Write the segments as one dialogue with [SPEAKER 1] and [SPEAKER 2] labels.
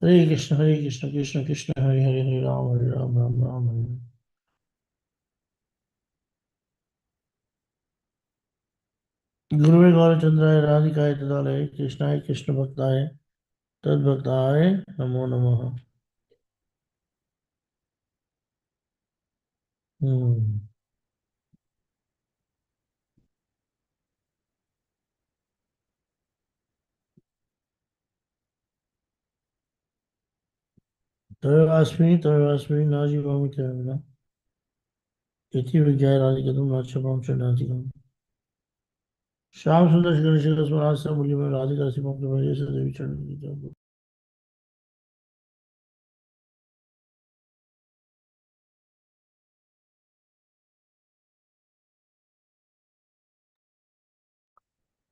[SPEAKER 1] Hare Krishna, Krishna Krishna, Hare Ram, Ram Ram, Hare. गुरुवे गौरचंद्राय राधिकाय तदालय कृष्णाय कृष्ण भक्ताय तद्भक्ताय नमो नमः। हम्म। तयोस्मि नाजी भूमि तेरा इति विज्ञाय राधिकतम नाच्यपाम च नातिकम श्याम सुंदर शिखर शिखर स्मराज सब मूल्य में राधिका सिमं के भजे से देवी चरण की जय।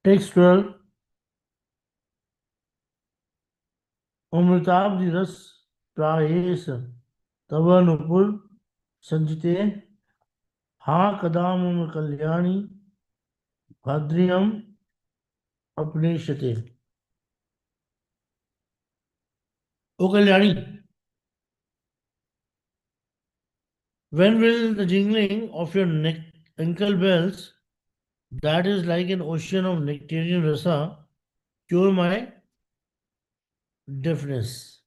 [SPEAKER 1] टेक्स्ट 12। अमृताब्धि रस प्रायेश तव नुपुर संजिते हा कदा मम कल्याणी भद्रियम अपनेशते। ओ Kalyani, when will the jingling of your neck ankle bells, that is like an ocean of nectarian rasa, cure my deafness?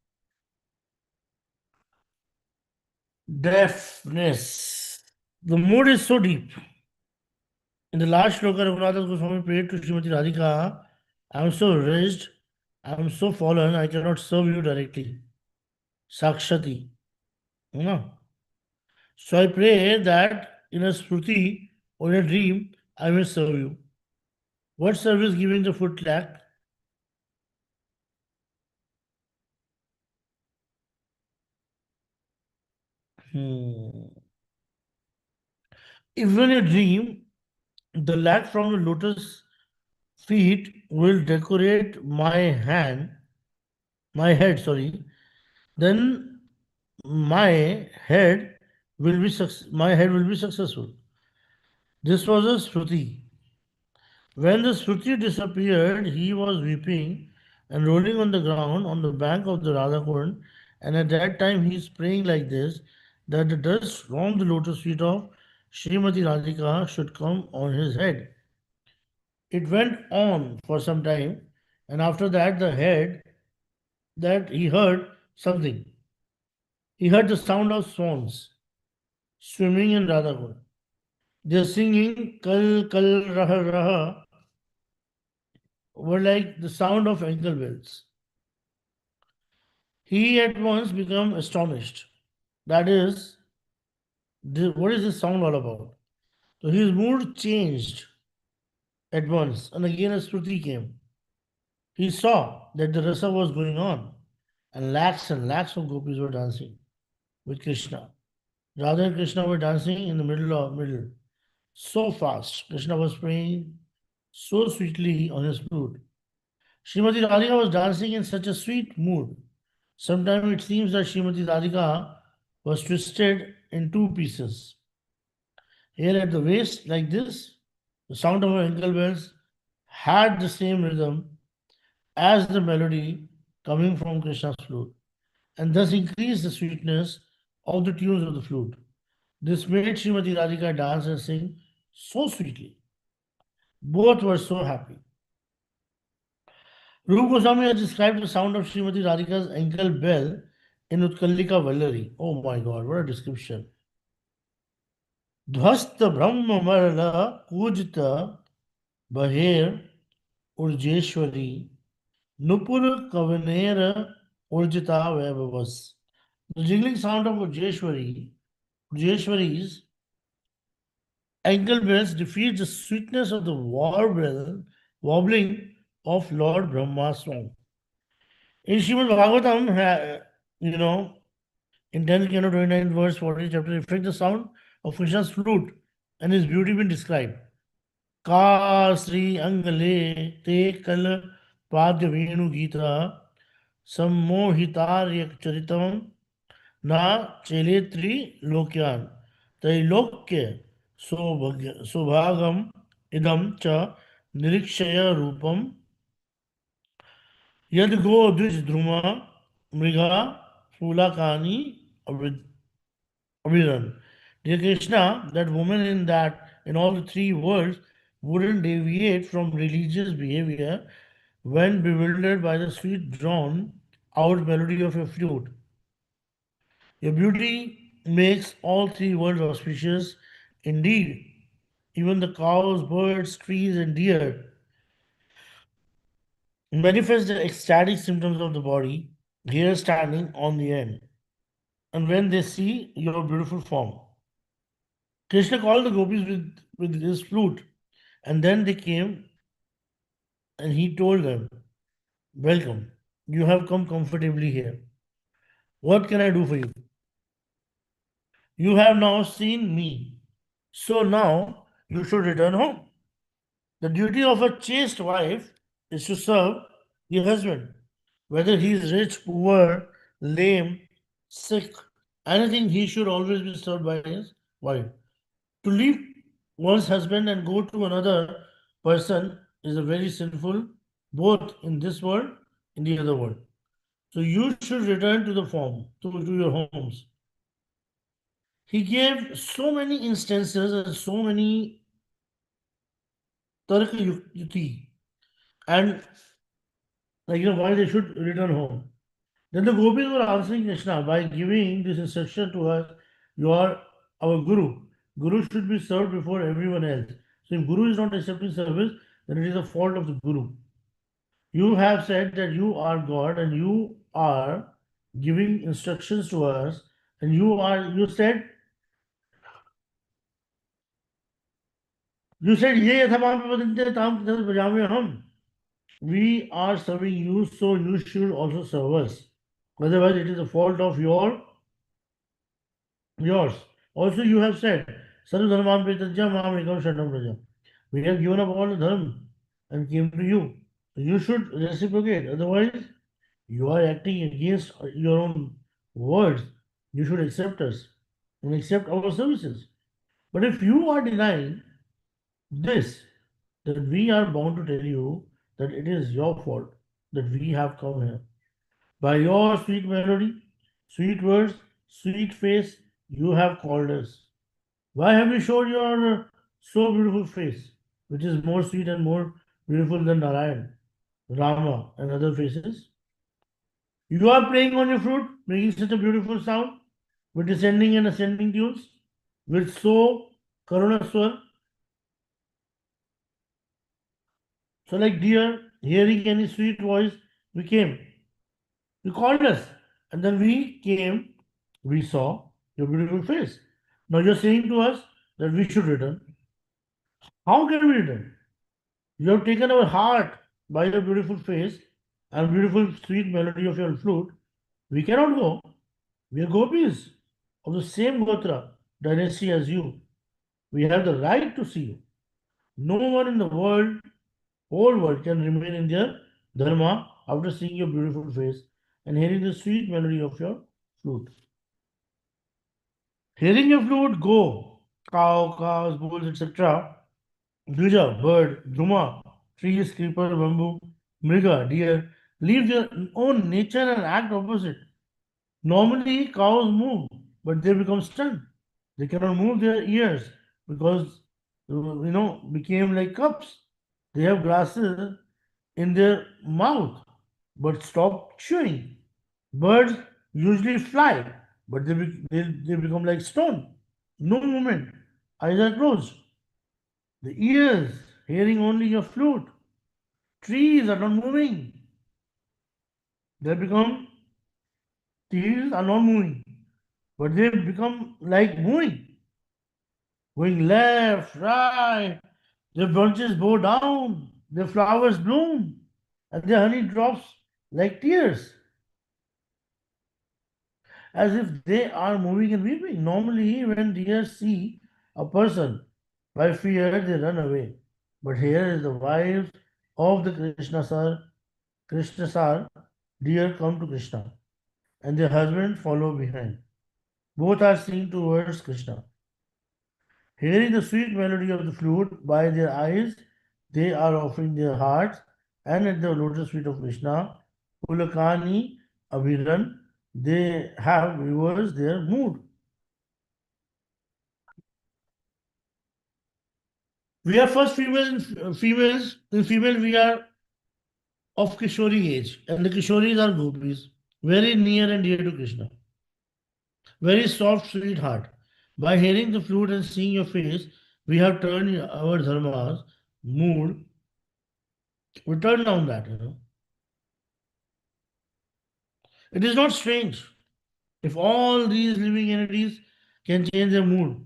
[SPEAKER 1] Deafness. The mood is so deep. In the last shloka, Raghunath Goswami prayed to Srimati Radhika, I am so wretched, I am so fallen, I cannot serve you directly. Sakshati. You know? So I pray that in a spruti or in a dream, I may serve you. What service giving the foot lack? Hmm. If in a dream, the lac from the lotus feet will decorate my head, sorry, then my head will be successful. This was a Shruti. When the Shruti disappeared, he was weeping and rolling on the ground on the bank of the Radhakund, and at that time he is praying like this, that the dust from the lotus feet of Srimati Radhika should come on his head. It went on for some time, and after that, the head that he heard something. He heard the sound of swans swimming in Radhakund. Their singing kal kal raha raha were like the sound of ankle bells. He at once became astonished. That is, what is this sound all about? So his mood changed at once, and again a Smriti came. He saw that the rasa was going on, and lakhs of gopis were dancing with Krishna. Radha and Krishna were dancing in the middle. So fast. Krishna was playing so sweetly on his flute. Srimati Radhika was dancing in such a sweet mood. Sometimes it seems that Srimati Radhika was twisted in two pieces. Here at the waist, like this, the sound of her ankle bells had the same rhythm as the melody coming from Krishna's flute, and thus increased the sweetness of the tunes of the flute. This made Srimati Radhika dance and sing so sweetly. Both were so happy. Rupa Goswami has described the sound of Srimati Radhika's ankle bell in Utkallika Vallari. Oh my god, what a description. ध्वस्त ब्रह्म मरल कूजत बहेर उर्जेश्वरी Nupur कवनेर urjita vaibhavas. The jingling sound of Ujeshwari's ankle bells defeats the sweetness of the wobbling of Lord Brahma's song. In Srimad Bhagavatam, in 10th canto 29th verse 40th chapter, reflect the sound of Krishna's flute and his beauty been described. Ka Sri Angale Te Kal Padya Venu Gita Sammohitaryak Charitam Na Cheletri Lokyan Trailokya Sobhagam Idam Cha Nirikshaya Rupam Yad Go Dvij Druma Mriga, Phula Kani, Aviran. Dear Krishna, that woman in all the three worlds wouldn't deviate from religious behavior when bewildered by the sweet drawn out melody of your flute. Your beauty makes all three worlds auspicious. Indeed, even the cows, birds, trees, and deer manifest the ecstatic symptoms of the body, here standing on the end. And when they see your beautiful form, Krishna called the gopis with his flute, and then they came and he told them, welcome, you have come comfortably here. What can I do for you? You have now seen me, so now you should return home. The duty of a chaste wife is to serve the husband, whether he is rich, poor, lame, sick, anything, he should always be served by his wife. To leave one's husband and go to another person is a very sinful, both in this world, in the other world. So you should return to the form, to your homes. He gave so many instances and so many tarka yuti, and why they should return home. Then the gopis were answering Krishna by giving this instruction to us: you are our guru. Guru should be served before everyone else. So if guru is not accepting service, then it is a fault of the guru. You have said that you are God and you are giving instructions to us, and you said ये यथाभाव प्रबंधते ताम तद बजावे हम. We are serving you, so you should also serve us. Otherwise, it is a fault of yours. Also, you have said, Sarva Dharman Pretajya Mam Ekam Sharanam Praja. We have given up all the dharma and came to you. You should reciprocate. Otherwise, you are acting against your own words. You should accept us and accept our services. But if you are denying this, then we are bound to tell you that it is your fault that we have come here. By your sweet melody, sweet words, sweet face, you have called us. Why have you showed your so beautiful face, which is more sweet and more beautiful than Narayan, Rama, and other faces? You are playing on your flute, making such a beautiful sound, with descending and ascending tunes, with so Karunaswar. So, like deer, hearing any sweet voice, we came. You called us, and then we came, we saw your beautiful face. Now you're saying to us that we should return. How can we return? You have taken our heart by your beautiful face and beautiful sweet melody of your flute. We cannot go. We are gopis of the same Gotra dynasty as you. We have the right to see you. No one in the world, whole world, can remain in their dharma after seeing your beautiful face and hearing the sweet melody of your flute. Hearing your flute go, cow, cows, bulls, etc., Dvija, bird, Druma, trees, creeper, bamboo, mriga, deer, leave their own nature and act opposite. Normally, cows move, but they become stunned. They cannot move their ears because, became like cups. They have grasses in their mouth, but stop chewing. Birds usually fly, but they become like stone. No movement. Eyes are closed. The ears, hearing only your flute. Trees are not moving. They become, trees are not moving, but they become like moving, going left, right. Their branches bow down, their flowers bloom, and their honey drops like tears, as if they are moving and weeping. Normally, when deer see a person by fear, they run away. But here is the wives of the Krishna Sar, deer come to Krishna, and their husband follow behind. Both are seen towards Krishna. Hearing the sweet melody of the flute by their eyes, they are offering their hearts and at the lotus feet of Krishna. Pulakani Abhiran, they have reversed their mood. We are first females. In female, we are of Kishori age, and the Kishoris are gopis, very near and dear to Krishna, very soft, sweetheart. By hearing the flute and seeing your face, we have turned our dharma's mood. We turn down that. It is not strange. If all these living entities can change their mood,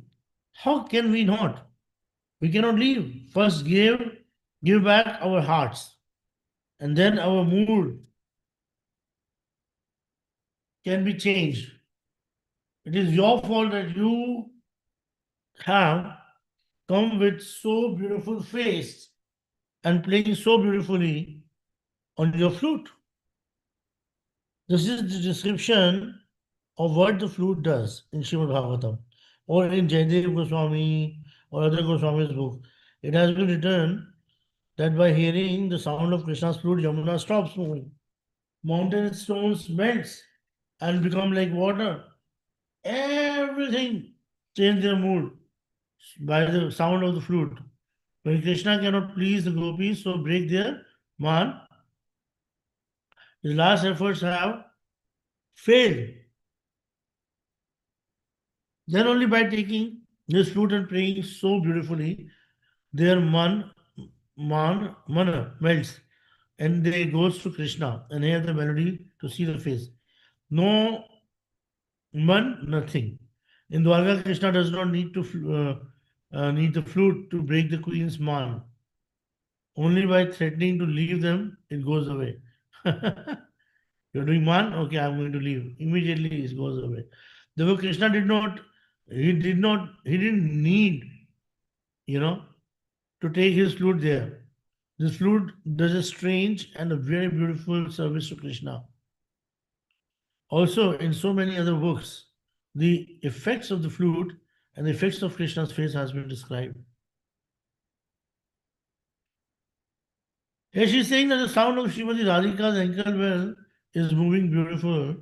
[SPEAKER 1] how can we not? We cannot leave. First give back our hearts, and then our mood can be changed. It is your fault that you have come with so beautiful face and playing so beautifully on your flute. This is the description of what the flute does in Srimad Bhagavatam or in Jaidev Goswami or other Goswami's book. It has been written that by hearing the sound of Krishna's flute, Yamuna stops moving. Mountain stones melts and become like water. Everything change their mood by the sound of the flute. When Krishna cannot please the gopis, so break their man, his last efforts have failed. Then only by taking this flute and playing so beautifully, their mana melts, and they goes to Krishna and hear the melody to see the face. No man, nothing. In Dwarka, Krishna does not need the flute to break the queen's man. Only by threatening to leave them, it goes away. You're doing man, okay, I'm going to leave. Immediately it goes away. Therefore, Krishna he didn't need, you know, to take his flute there. This flute does a strange and a very beautiful service to Krishna. Also, in so many other books, the effects of the flute and the effects of Krishna's face has been described. Here she's saying that the sound of Srimati Radhika's ankle bell is moving beautiful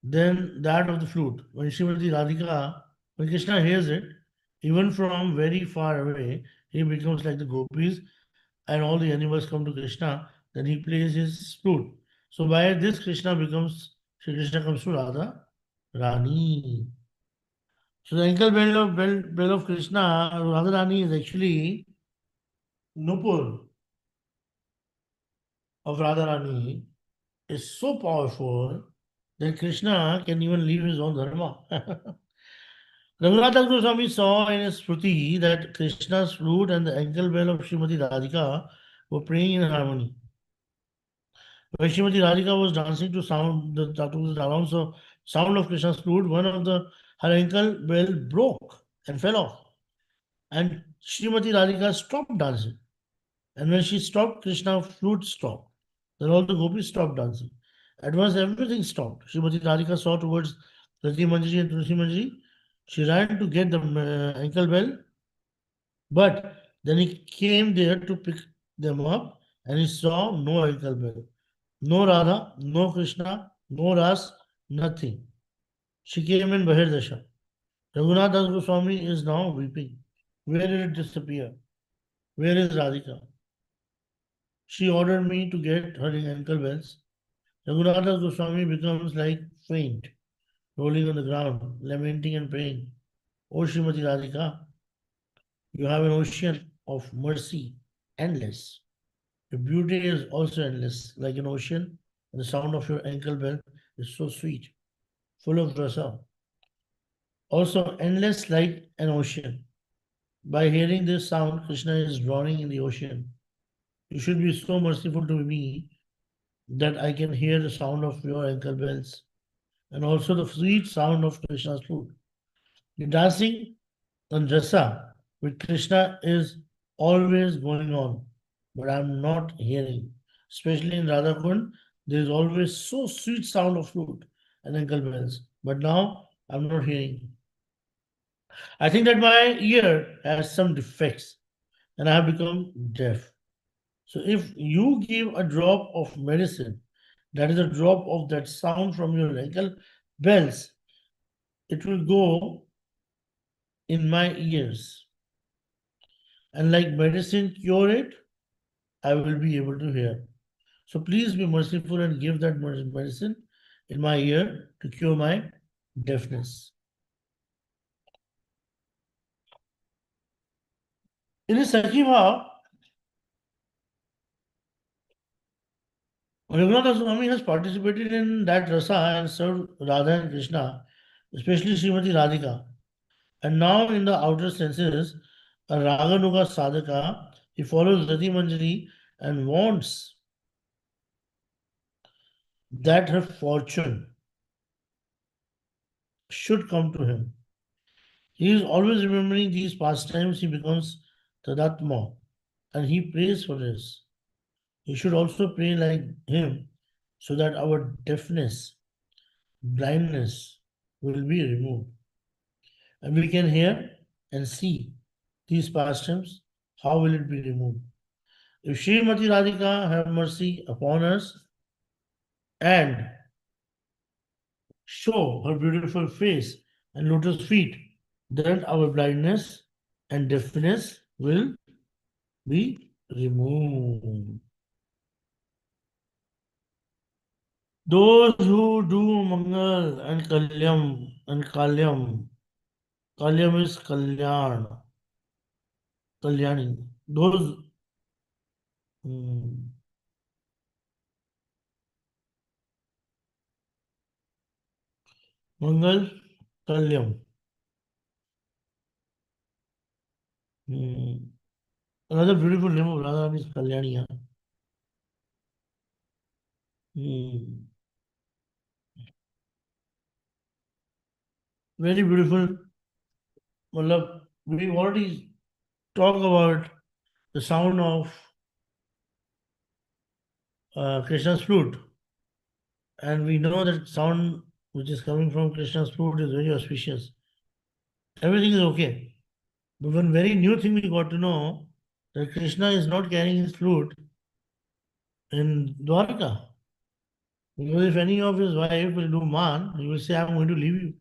[SPEAKER 1] than that of the flute. When Srimati Radhika, when Krishna hears it, even from very far away, he becomes like the gopis and all the animals come to Krishna, then he plays his flute. So by this Shri Krishna comes to Radha Rani. So the ankle bell of Krishna, Radha Rani is actually Nupur of Radharani is so powerful that Krishna can even leave his own dharma. Raghunatha Goswami saw in his Smriti that Krishna's flute and the ankle bell of Srimati Radhika were playing in harmony. When Srimati Radhika was dancing to the sound of Krishna's flute, one of her ankle bell broke and fell off. And Srimati Radhika stopped dancing. And when she stopped, Krishna's flute stopped. Then all the gopis stopped dancing. At once everything stopped. Srimati Radhika saw towards Rati Manjari and Tulsi Manjari. She ran to get the ankle bell, but then he came there to pick them up and he saw no ankle bell. No Radha, no Krishna, no Ras, nothing. She came in Bahirdasha. Raghunath Das Goswami is now weeping. Where did it disappear? Where is Radhika? She ordered me to get her ankle bells. Raghunath Goswami becomes like faint, rolling on the ground, lamenting and praying. O Srimati Radhika, you have an ocean of mercy, endless. Your beauty is also endless, like an ocean, and the sound of your ankle bell is so sweet, full of rasa. Also endless like an ocean. By hearing this sound, Krishna is drowning in the ocean. You should be so merciful to me that I can hear the sound of your ankle bells and also the sweet sound of Krishna's flute. The dancing on Rasa with Krishna is always going on, but I'm not hearing. Especially in Radha Kund, there is always so sweet sound of flute and ankle bells, but now I'm not hearing. I think that my ear has some defects and I have become deaf. So if you give a drop of medicine That is a drop of that sound from your ankle bells. It will go in my ears. And like medicine cure it, I will be able to hear. So please be merciful and give that medicine in my ear to cure my deafness. In his Sakhiva, Raghunath Swami has participated in that rasa and served Radha and Krishna, especially Srimati Radhika. And now in the outer senses, a Raganuga sadhaka, he follows Rati Manjari and wants that her fortune should come to him. He is always remembering these pastimes, he becomes Tadatma and he prays for this. He should also pray like him so that our deafness, blindness will be removed. And we can hear and see these pastimes. How will it be removed? If Srimati Radhika have mercy upon us and show her beautiful face and lotus feet, then our blindness and deafness will be removed. Those who do Mangal and Kalyam is Kalyani. Those hmm, Mangal Kalyam. Hmm. Another beautiful name of Radha is Kalyani. Yeah. Hmm. Very beautiful. Matlab, we already talked about the sound of Krishna's flute, and we know that sound which is coming from Krishna's flute is very auspicious. Everything is okay. But one very new thing we got to know that Krishna is not carrying his flute in Dwarka. Because if any of his wife will do man, he will say, I'm going to leave you.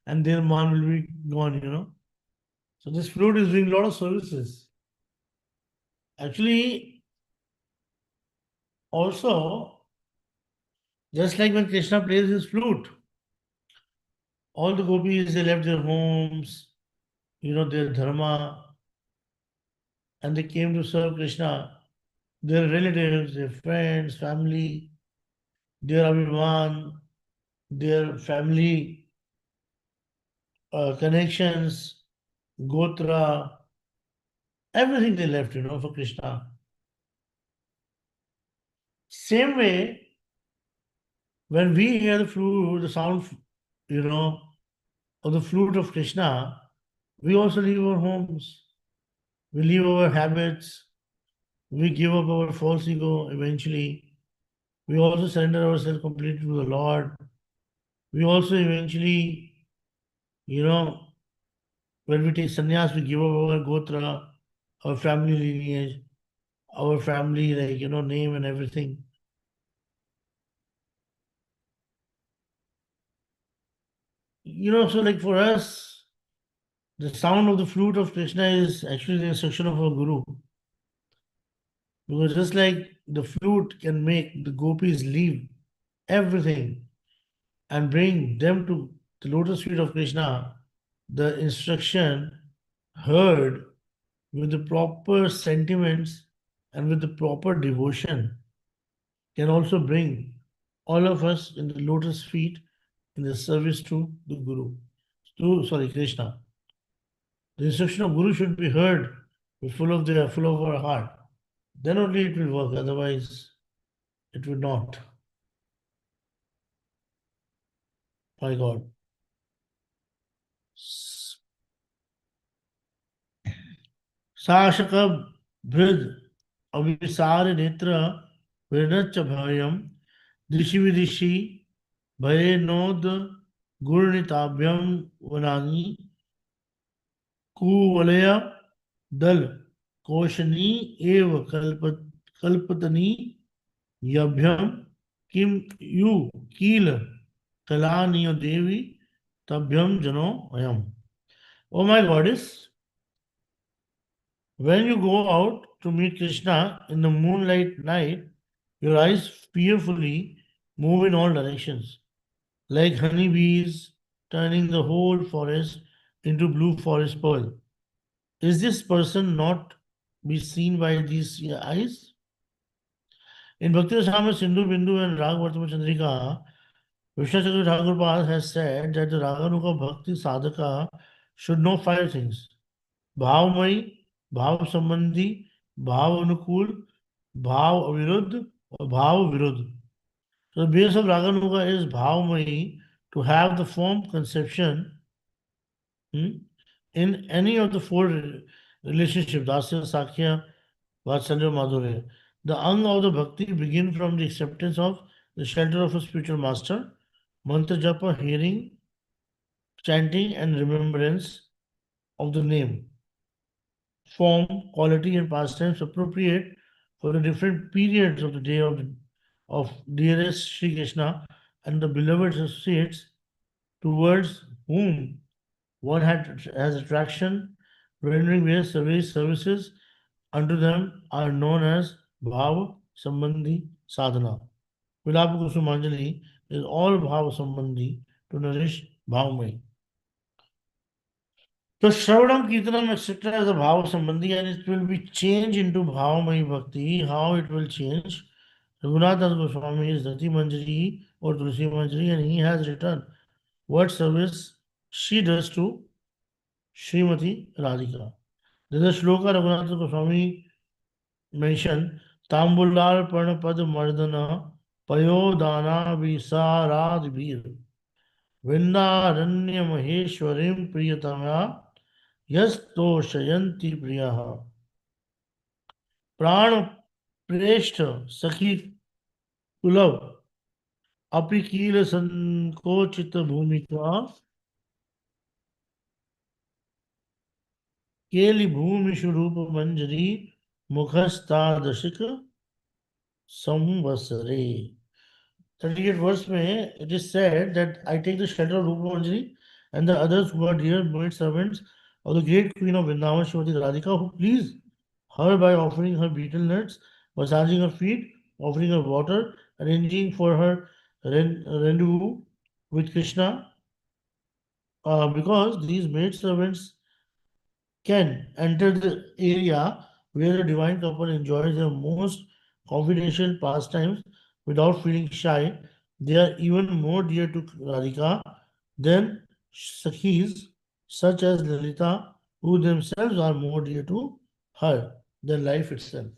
[SPEAKER 1] And their man will be gone. So this flute is doing a lot of services. Actually, also, just like when Krishna plays his flute, all the gopis, they left their homes, their dharma, and they came to serve Krishna. Their relatives, their friends, family, their Abhiman, their family connections, Gotra, everything they left, for Krishna. Same way, when we hear the flute, the sound, you know, of the flute of Krishna, we also leave our homes, we leave our habits, we give up our false ego eventually. We also surrender ourselves completely to the Lord. We also eventually, you know, when we take sannyas, we give up our gotra, our family lineage, our family, name and everything. So like for us, the sound of the flute of Krishna is actually the instruction of our Guru. Because just like the flute can make the gopis leave everything and bring them to the lotus feet of Krishna, the instruction heard with the proper sentiments and with the proper devotion can also bring all of us in the lotus feet in the service to the Guru. Krishna. The instruction of Guru should be heard with full of our heart. Then only it will work, otherwise it would not. My God. शासक भृद अभिसार नेत्र विनच्च भयम दिशि विदिशि भये नोद गुणिताभ्यम वनानि कुवलय दल कोशनी एव कल्पतनी यभ्यम Kim you keel kalaniyo devi tabhyam jano ayam. Oh my goddess, when you go out to meet Krishna in the moonlight night, your eyes fearfully move in all directions, like honeybees turning the whole forest into blue forest pearl. Is this person not be seen by these eyes? In Bhakti Rasamrita Sindhu Bindu and Rag Vartama Chandrika, Vishwachakra Thakur has said that the Raganuga Bhakti Sadhaka should know five things: भावमयी, भाव संबंधी, भाव अनुकूल, भाव अविरुद्ध, or भाव विरुद्ध. So the base of Raganuga is bhavamai, to have the form conception hmm, in any of the four relationships, Dasya, Sakhya, Vatsalya, Madhurya. The ang of the bhakti begin from the acceptance of the shelter of a spiritual master, mantra japa, hearing, chanting, and remembrance of the name, form, quality, and pastimes appropriate for the different periods of the day of dearest Sri Krishna and the beloved associates towards whom one has attraction, rendering various services unto them are known as Bhava Sambandhi Sadhana. Vilapkusumanjali is all Bhava Sambandhi to nourish Bhavamai. So Shravanam, Kirtanam, etc. is a Bhava Sambandhi and it will be changed into Bhavamai Bhakti. How it will change? Raghunath Das Goswami is Rati Manjari or Tulsi Manjari and he has written what service she does to Srimati Radhika. There's a shloka Raghunath Goswami mentioned Tambular Parnapad Mardana Payodana Visarad Vir Vrindaranya Maheshwarim Priyatama Yasto Shayanti Priyaha Pran Preshta Sakhi Kulav Apikila Sankochita Bhumika Keli Bhumi Shurupa Manjari Mukhastadashika Samvasare. 38th verse में it is said that I take the shelter of Rupa Manjari and the others who are dear maid servants of the great queen of Vrindavan, Shrimati Radhika, who please her by offering her betel nuts, massaging her feet, offering her water, arranging for her rendezvous with Krishna, because these maid servants can enter the area where a divine couple enjoys their most confidential pastimes without feeling shy. They are even more dear to Radhika than Sakhis, such as Lalita, who themselves are more dear to her than life itself.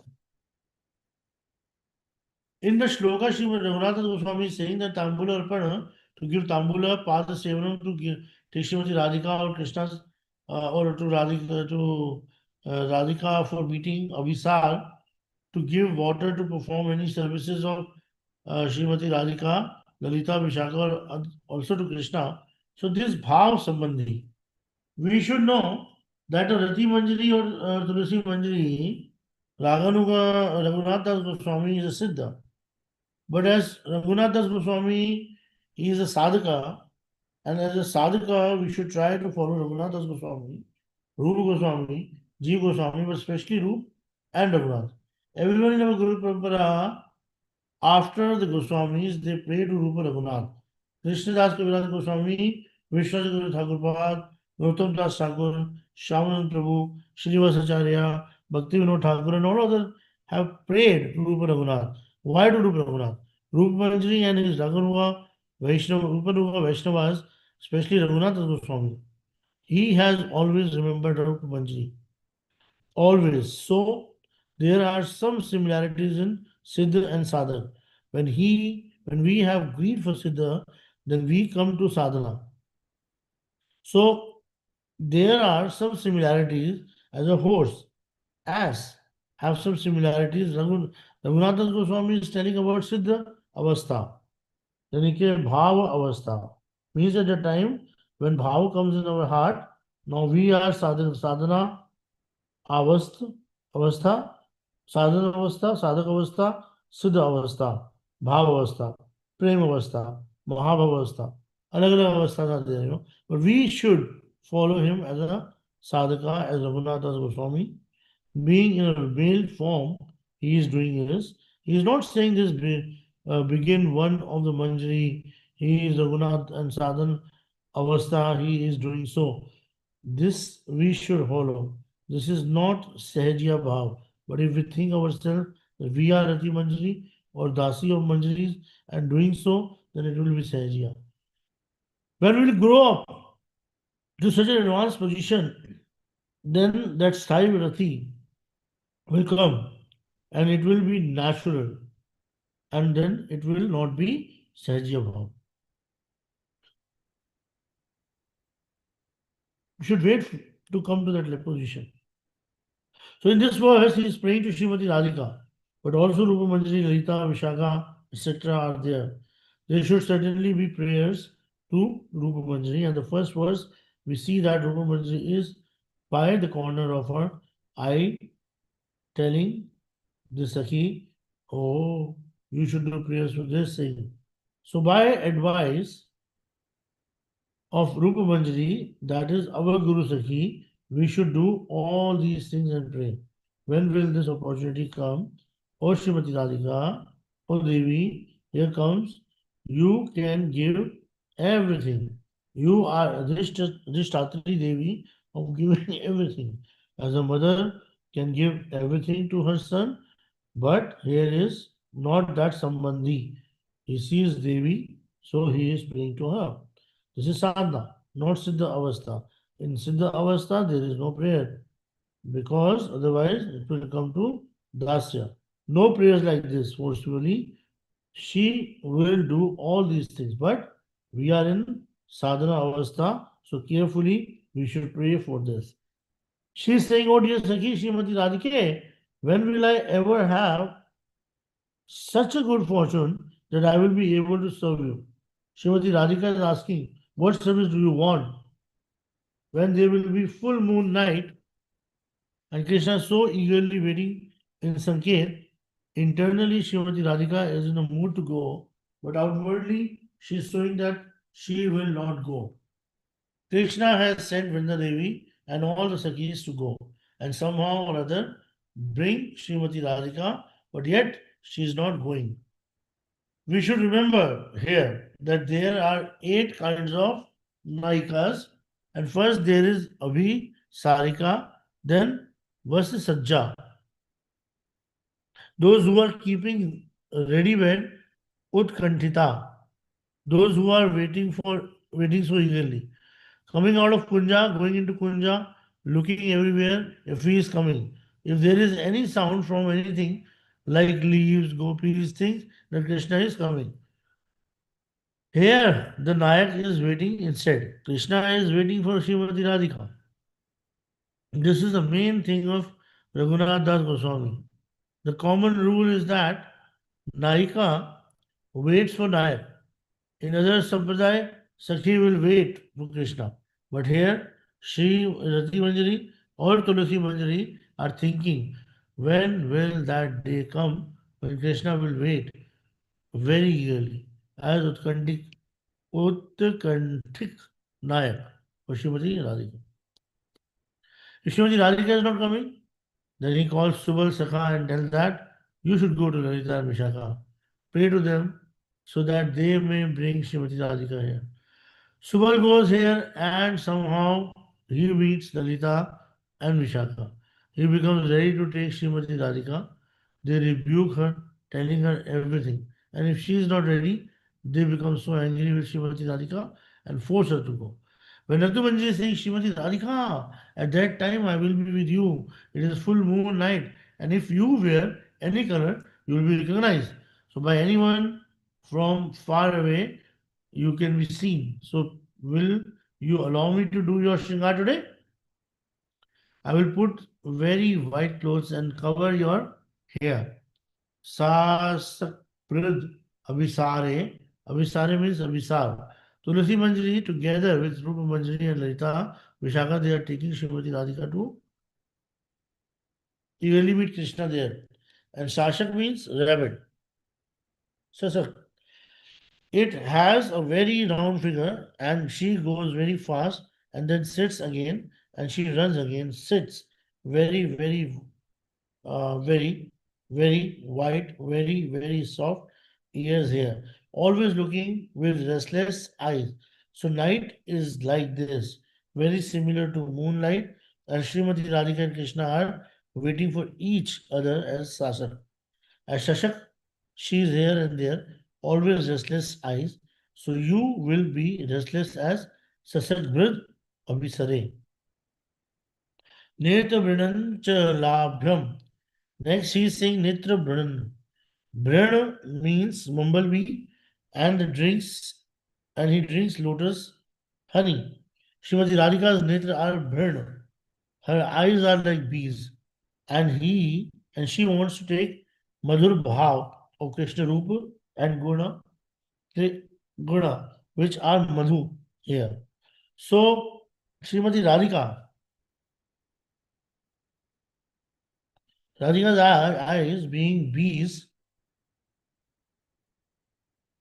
[SPEAKER 1] In the shloka, Srimad Raghunatha Goswami is saying that Tambula Arpana, to give Tambula, Pada Sevanam, to give take Srimati Radhika or Krishna's, or to Radhika for meeting Abhisar, to give water to perform any services of Srimati Radhika, Lalita, Vishaka, or also to Krishna. So this Bhav Sambandhi, we should know that a Rati Manjari or Tulsi Manjari, Raghunath Das Goswami is a Siddha. But as Raghunath Das Goswami, he is a sadhaka, and as a sadhaka, we should try to follow Raghunath Das Goswami, Rupa Goswami, Jeev Goswami, but especially Rup and Raghunath. Everyone in our Guru Parampara, after the Goswamis, they pray to Rupa Raghunath. Krishnadas Kaviraj Goswami, Vishwachakra Thakurpad, Gautam Das Thakur, Shyamanand Prabhu, Srinivasacharya, Bhakti Vinod Thakur, and all others have prayed to Rupa Raghunath. Why to Rupa Raghunath? Rupa Manjari and his Raganuga Vaishnava, Rupa Raghunath Vaishnavas, especially Raghunath Goswami, he has always remembered Rupa Manjari. Always. So there are some similarities in Siddha and Sadhana. When we have greed for Siddha, then we come to Sadhana. So there are some similarities as a horse, ass have some similarities. Raghunath Goswami is telling about Siddha Avastha. यानी कि भाव अवस्था means at the time when bhav comes in our heart, now we are sadhana अवस्था अवस्था साधन अवस्था साधक अवस्था सिद्ध अवस्था भाव अवस्था Prem Avastha, Mahabhavastha, अलग-अलग अवस्था का दे रहे हो. But we should follow him as a sadhaka, as Raghunath Das Goswami. Being in a male form, he is doing this. He is not saying this begin one of the Manjari, he is Raghunath and Sadhan Avastha, he is doing so. This we should follow. This is not Sahajya Bhav. But if we think ourselves that we are Rati Manjari or Dasi of Manjaris and doing so, then it will be Sahajya. When we will grow up to such an advanced position, then that style Rati will come and it will be natural and then it will not be Sahajya Bhav. We should wait to come to that position. So in this verse, he is praying to Srimati Radhika, but also Rupa Manjari, Lalita, Vishaka, etc. are there. There should certainly be prayers to Rupa Manjari. And the first verse, we see that Rupa Manjari is by the corner of her eye, telling the Sakhi, oh, you should do prayers for this thing. So by advice of Rupa Manjari, that is our Guru Sakhi, we should do all these things and pray. When will this opportunity come? O Srimati Radhika, O Devi, here comes. You can give everything. You are Adhishtatri Devi of giving everything. As a mother can give everything to her son, but here is not that Sambandhi. He sees Devi, so he is praying to her. This is sadhana, not Siddha Avastha. In Siddha Avastha, there is no prayer because otherwise it will come to Dasya. No prayers like this forcefully. She will do all these things, but we are in sadhana avastha, so carefully we should pray for this. She is saying, oh dear Sakhi, Srimati Radhike, when will I ever have such a good fortune that I will be able to serve you? Srimati Radhika is asking, what service do you want? When there will be full moon night and Krishna is so eagerly waiting in Sanket, internally Srimati Radhika is in a mood to go, but outwardly she is showing that she will not go. Krishna has sent Vrindadevi and all the Sakhis to go and somehow or other bring Srimati Radhika, but yet she is not going. We should remember here that there are 8 kinds of Naikas, and first there is Abhi, Sarika, then Vasa Sajja. Those who are keeping ready bed, Utkantita. Those who are waiting so eagerly. Coming out of Kunja, going into Kunja, looking everywhere if he is coming. If there is any sound from anything like leaves, gopis, things, then Krishna is coming. Here, the Nayak is waiting instead. Krishna is waiting for Srimati Radhika. This is the main thing of Raghunath Das Goswami. The common rule is that Nayika waits for Nayak. In other Sampradaya, Sakhi will wait for Krishna. But here, Sri Rati Manjari or Tulasi Manjari are thinking, when will that day come when Krishna will wait very eagerly, as Utkantik Nayak for Srimati Radhika. If Srimati Radhika is not coming, then he calls Subal Sakha and tells that you should go to Lalita and Vishaka. Pray to them so that they may bring Srimati Radhika here. Subal goes here and somehow he meets Lalita and Vishaka. He becomes ready to take Srimati Radhika. They rebuke her, telling her everything. And if she is not ready, they become so angry with Srimati Radhika and force her to go. When Nagdamanji is saying, Srimati Radhika, at that time I will be with you. It is full moon night. And if you wear any color, you will be recognized. So by anyone from far away, you can be seen. So will you allow me to do your shringar today? I will put very white clothes and cover your hair. Sasaprad Abhisare. Abhisare means Abhisar. Tulasi Manjari together with Rupa Manjari and Lalita Vishaka, they are taking Srimati Radhika to eagerly meet Krishna there. And Sashak means rabbit. Sasak. It has a very round figure and she goes very fast and then sits again and she runs again, sits very, very, very white, very, very soft ears here, always looking with restless eyes. So night is like this, very similar to moonlight, and Srimati Radhika and Krishna are waiting for each other as Sasak. As Shashak, she is here and there, always restless eyes. So you will be restless as Sasak Brid Abhisare. Netra Brinan Labhyam. Next, she is saying Netra Brinan. Brinan means bumblebee and drinks and he drinks lotus honey. Srimati Radhika's netra are Brinan. Her eyes are like bees, and she wants to take Madhur Bhav of Krishna Rupa and Guna, which are Madhu here. So Srimati Radhika's eyes being bees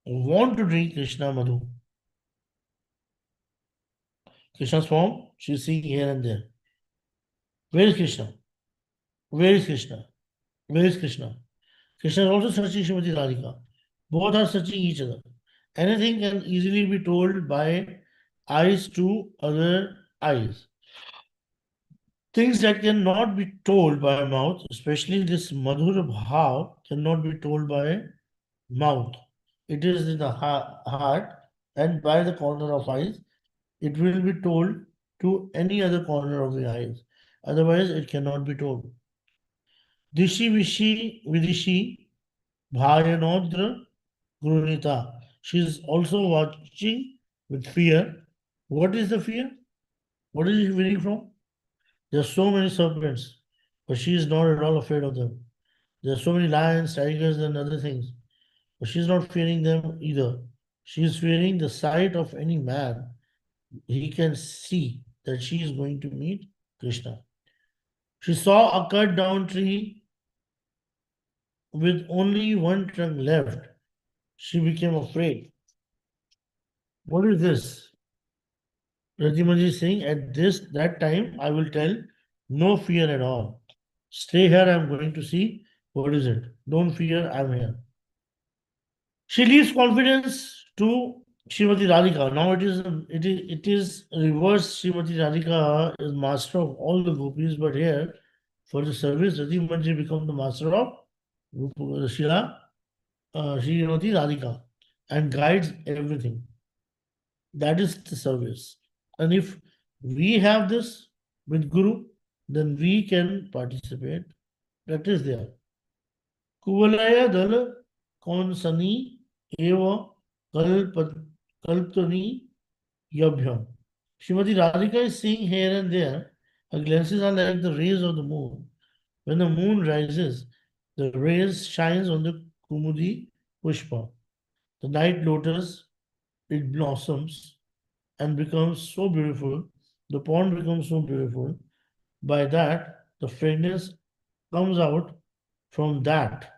[SPEAKER 1] want to drink Krishna Madhu. Krishna's form she's seeing here and there. Where is Krishna? Where is Krishna? Where is Krishna? Krishna is also searching Srimati Radhika. Both are searching each other. Anything can easily be told by eyes to other eyes. Things that cannot be told by mouth, especially this Madhur Bhav, cannot be told by mouth. It is in the heart and by the corner of eyes. It will be told to any other corner of the eyes. Otherwise, it cannot be told. Dishi Vishi Vidishi Bhayanodra Grunita. She is also watching with fear. What is the fear? What is she fearing from? There are so many serpents, but she is not at all afraid of them. There are so many lions, tigers, and other things, but she is not fearing them either. She is fearing the sight of any man. He can see that she is going to meet Krishna. She saw a cut down tree with only one trunk left. She became afraid. What is this? Ratimaji is saying, at that time, I will tell no fear at all. Stay here, I'm going to see what is it. Don't fear, I'm here. She leaves confidence to Srimati Radhika. Now it is reverse. Srimati Radhika is master of all the gopis, but here for the service, Ratimaji becomes the master of Shila, Srimati Radhika and guides everything. That is the service. And if we have this with Guru, then we can participate. That is there. Kuvalaya dal konsani eva kalptani yabhyam. Srimati Radhika is seeing here and there. Her glances are like the rays of the moon. When the moon rises, the rays shines on the Kumudi Pushpa. The night lotus, it blossoms and becomes so beautiful. The pond becomes so beautiful. By that, the fragrance comes out from that.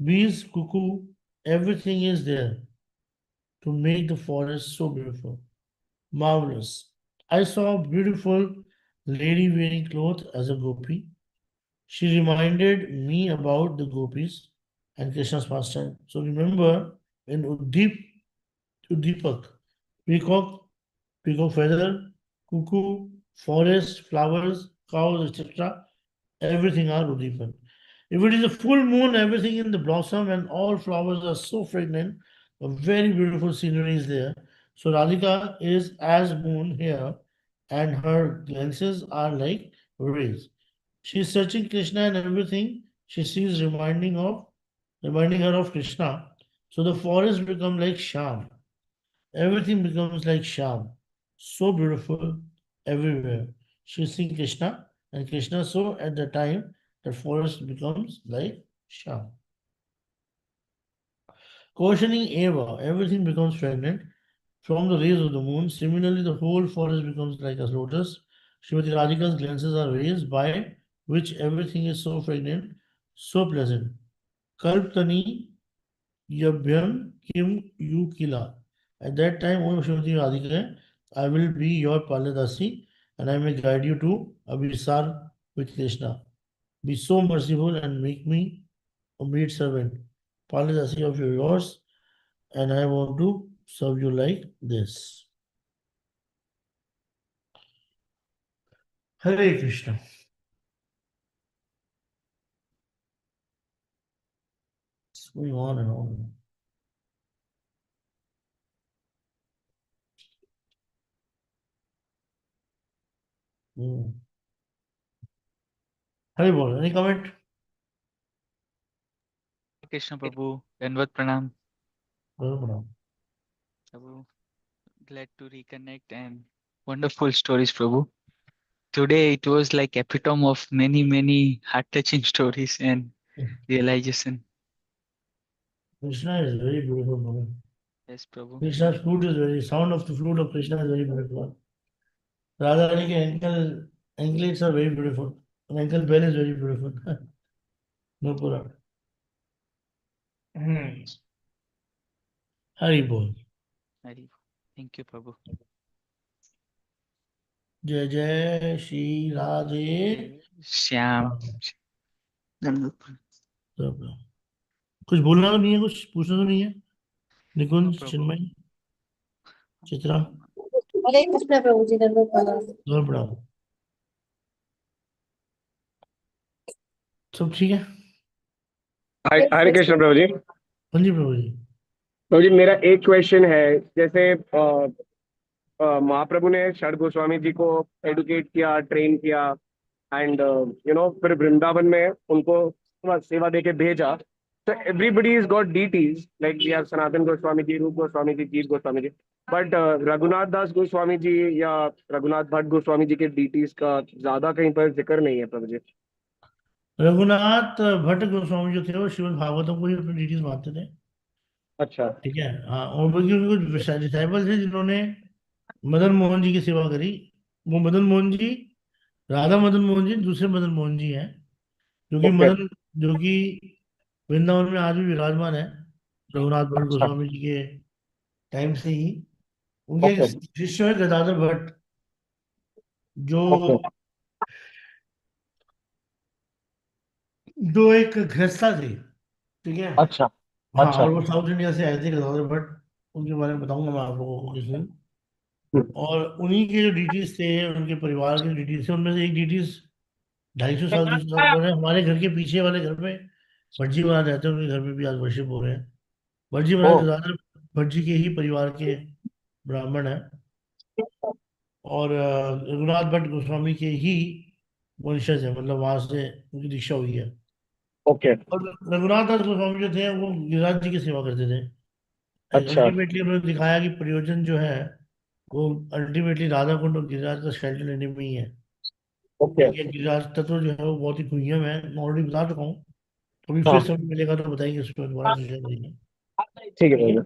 [SPEAKER 1] Bees, cuckoo, everything is there to make the forest so beautiful. Marvelous. I saw a beautiful lady wearing clothes as a gopi. She reminded me about the gopis and Krishna's pastime. So remember in Udipak, peacock, peacock feather, cuckoo, forest, flowers, cows, etc. Everything are Udipan. If it is a full moon, everything in the blossom and all flowers are so fragrant. A very beautiful scenery is there. So Radhika is as moon here, and her glances are like rays. She is searching Krishna and everything she sees reminding her of Krishna. So the forest becomes like Sham. Everything becomes like Sham. So beautiful everywhere. She is seeing Krishna and Krishna. So at the time, the forest becomes like Sham. Cautioning Eva, everything becomes fragrant from the rays of the moon. Similarly, the whole forest becomes like a lotus. Srimati Radhika's glances are rays by which everything is so fragrant, so pleasant. Kalptani yabhyam kim you kila. At that time, O Shrimati Radhika, I will be your Paladasi and I may guide you to Abhisar with Krishna. Be so merciful and make me a maid servant, Paladasi of yours, and I want to serve you like this. Hare Krishna. It's going on and on. Hmm. Hare Bol, any comment?
[SPEAKER 2] Krishna Prabhu, Danvat Pranam.
[SPEAKER 1] Bol, bol.
[SPEAKER 2] Prabhu, glad to reconnect and wonderful stories, Prabhu. Today it was like epitome of many, many heart-touching stories and realization.
[SPEAKER 1] Krishna is very beautiful. Bol.
[SPEAKER 2] Yes, Prabhu.
[SPEAKER 1] Krishna's flute is very, sound of the flute of Krishna is very beautiful. Radharani ke anklets are very beautiful. An ankle bell is very beautiful. No Puran. Hmm. Hari Bol.
[SPEAKER 2] Hari. Thank you, Prabhu.
[SPEAKER 1] जय जय Shri Radhe
[SPEAKER 2] Shyam.
[SPEAKER 1] Ram.
[SPEAKER 2] Danvat Pranam.
[SPEAKER 1] सब। कुछ बोलना तो नहीं है, कुछ पूछना तो नहीं है?
[SPEAKER 2] No,
[SPEAKER 1] निकुंज,
[SPEAKER 2] Prabhu.
[SPEAKER 1] चिन्मय, चित्रा,
[SPEAKER 3] हरे कृष्ण प्रभु जी दंडवत प्रणाम।
[SPEAKER 1] और प्रणाम। सब ठीक है?
[SPEAKER 4] हरे कृष्ण प्रभु जी।
[SPEAKER 1] हाँ जी प्रभु जी।
[SPEAKER 4] प्रभु जी, मेरा एक क्वेश्चन है। जैसे महाप्रभु ने षड गोस्वामी जी को एडुकेट किया, ट्रेन किया, एंड फिर वृंदावन में उनको सेवा दे के भेजा। तो everybody is got deities, like we have Sanatan Goswami ji, Roop Goswami ji, Jiva Goswami ji. But Raghunath Das Goswami ji या रघुनाथ भट्ट गोस्वामी जी के डीटीज का ज्यादा कहीं पर जिक्र नहीं है प्रभु जी।
[SPEAKER 1] रघुनाथ भट्ट गोस्वामी जो थे वो श्रीमद् भागवतम को ही अपनी डिटीज मानते थे।
[SPEAKER 4] अच्छा।
[SPEAKER 1] ठीक है, हाँ। और बल्कि उनके कुछ डिसाइबल थे जिन्होंने मदन मोहन जी की सेवा करी। वो मदन मोहन जी, राधा मदन मोहन जी दूसरे मदन मोहन जी हैं,
[SPEAKER 4] ओके।
[SPEAKER 1] जो कि वृंदावन में आज भी विराजमान है, रघुनाथ भट्ट
[SPEAKER 4] अच्छा।
[SPEAKER 1] गोस्वामी जी के टाइम से ही। उनके एक
[SPEAKER 4] ओके।
[SPEAKER 1] शिष्य है गदाधर भट्ट, जो
[SPEAKER 4] ओके।
[SPEAKER 1] जो एक गृहस्था थे। ठीक है,
[SPEAKER 4] अच्छा।
[SPEAKER 1] हाँ।
[SPEAKER 4] अच्छा।
[SPEAKER 1] और वो साउथ इंडिया से आए थे गदाधर भट्ट। उनके बारे में बताऊंगा मैं आप लोगों को किस दिन। और उन्हीं के जो डिटीज थे, उनके परिवार के डिटीज थे, उनमें से एक डिटीज 250 साल 300 साल पुराने हमारे घर के पीछे वाले घर में भटजी महाराज रहते हैं। उनके घर में भी आज वर्शिप हो रहे हैं। भटजी
[SPEAKER 4] ओ।
[SPEAKER 1] महाराज गदाधर भट्ट के ही परिवार के ब्राह्मण हैं, और रघुनाथ भट्ट गोस्वामी के ही वंशज है, मतलब वहां से उनकी दीक्षा हुई है।
[SPEAKER 4] ओके।
[SPEAKER 1] और रघुनाथ दास गोस्वामी जो थे वो गिरिराज जी की सेवा करते थे।
[SPEAKER 4] अच्छा।
[SPEAKER 1] अल्टीमेटली उन्होंने दिखाया कि प्रयोजन जो है वो अल्टीमेटली राधा कुंड और गिरिराज का शेल्टर लेने में ही है।
[SPEAKER 4] ओके।
[SPEAKER 1] ठीक है, गिरिराज तत्व जो है वो बहुत ही प्रीमियम है, मैं ऑलरेडी बता चुका हूँ। कभी फिर
[SPEAKER 4] हाँ,
[SPEAKER 1] समय मिलेगा तो बताएंगे, उस पर दोबारा चर्चा करेंगे।
[SPEAKER 4] ठीक है
[SPEAKER 1] ठीक है।
[SPEAKER 4] भैया।